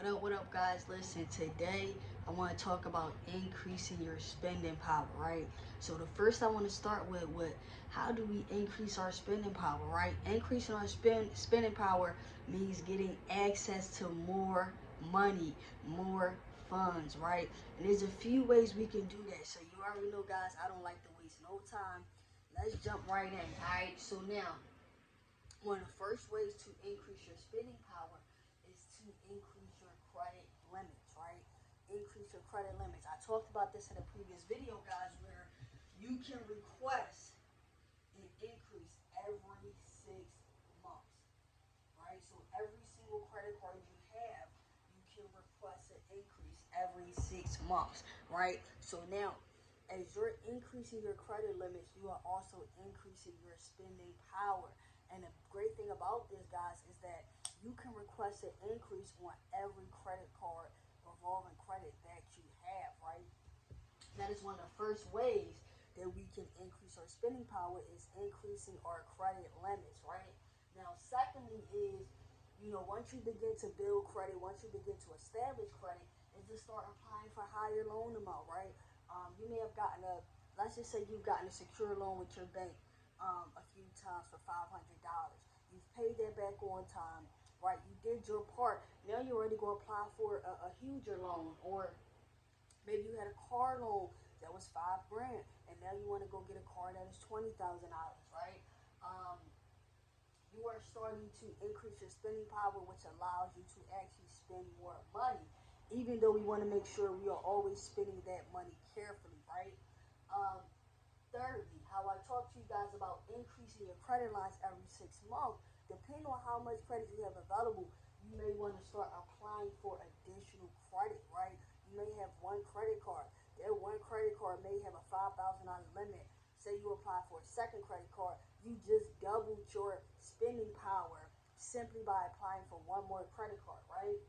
What up, guys? Listen, today I want to talk about increasing your spending power, right? So the first I want to start with how do we increase our spending power, right? Increasing our spending power means getting access to more money, more funds, right? And there's a few ways we can do that. So you already know, guys, I don't like to waste no time. Let's jump right in, all right? So now, one of the first ways to increase your spending power is to increase your credit limits, right? Increase your credit limits. I talked about this in a previous video, guys, where you can request an increase every 6 months, right? So every single credit card you have, you can request an increase every 6 months, right? So now, as you're increasing your credit limits, you are also increasing your spending power. And the great thing about this, guys, is that you can request an increase on every credit card revolving credit that you have, right? That is one of the first ways that we can increase our spending power is increasing our credit limits, right? Now, secondly is, once you begin to build credit, once you begin to establish credit, is to start applying for higher loan amount, right? You may have gotten let's just say you've gotten a secure loan with your bank a few times for $500. You've paid that back on time, right? You did your part. Now you're ready to go apply for a huger loan, or maybe you had a car loan that was $5 grand, and now you want to go get a car that is $20,000, right? Um, you are starting to increase your spending power, which allows you to actually spend more money, even though we want to make sure we are always spending that money carefully, right? Um, Thirdly, how I talk to you guys about increasing your credit lines every 6 months, depending on how much credit you have available, you may want to start applying for additional credit, right? You may have one credit card. That one credit card may have a $5,000 limit. Say you apply for a second credit card, you just doubled your spending power simply by applying for one more credit card, right?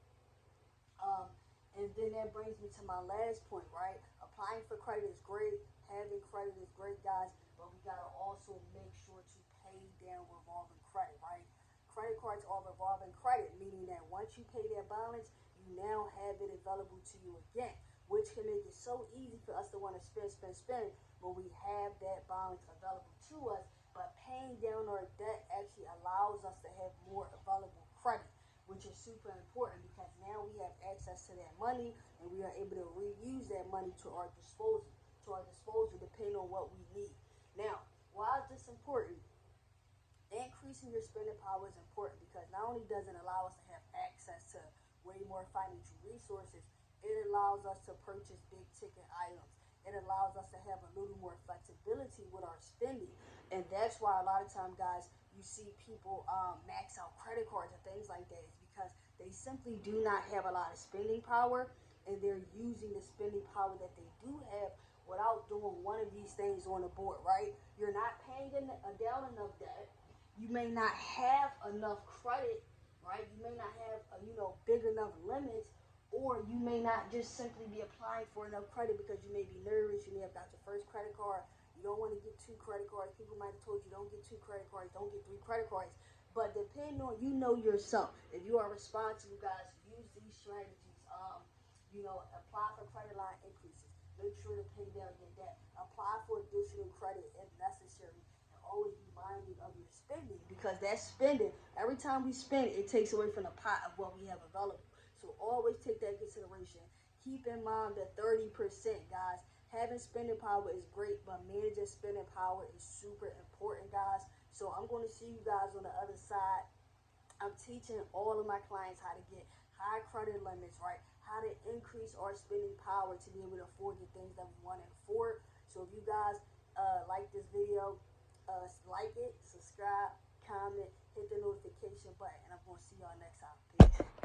Um, and then that brings me to my last point, right? Applying for credit is great. Having credit is great, guys. But we got to also make sure to pay down revolving credit, right? Credit cards are revolving credit, meaning that once you pay that balance, you now have it available to you again, which can make it so easy for us to want to spend when we have that balance available to us. But paying down our debt actually allows us to have more available credit, which is super important because now we have access to that money and we are able to reuse that money to our disposal depending on what we need. Now, why is this important? Increasing your spending power is important because not only does it allow us to have access to way more financial resources, it allows us to purchase big ticket items. It allows us to have a little more flexibility with our spending. And that's why a lot of time, guys, you see people max out credit cards and things like that. It's because they simply do not have a lot of spending power, and they're using the spending power that they do have without doing one of these things on the board, right? You're not paying down enough debt. You may not have enough credit, right? You may not have big enough limits, or you may not just simply be applying for enough credit because you may be nervous. You may have got your first credit card. You don't want to get two credit cards. People might have told you don't get two credit cards, don't get three credit cards. But depending on yourself, if you are responsible, guys, use these strategies. Apply for credit line increases. Make sure to pay down your debt. Apply for additional credit if necessary, and always be mindful of your spending because that spending, every time we spend, it takes away from the pot of what we have available. So always take that into consideration. Keep in mind that 30%, guys. Having spending power is great, but managing spending power is super important, guys. So I'm going to see you guys on the other side. I'm teaching all of my clients how to get high credit limits, right? How to increase our spending power to be able to afford the things that we want to afford. So if you guys like this video, like it, subscribe, comment, hit the notification button, and I'm going to see y'all next time. Peace.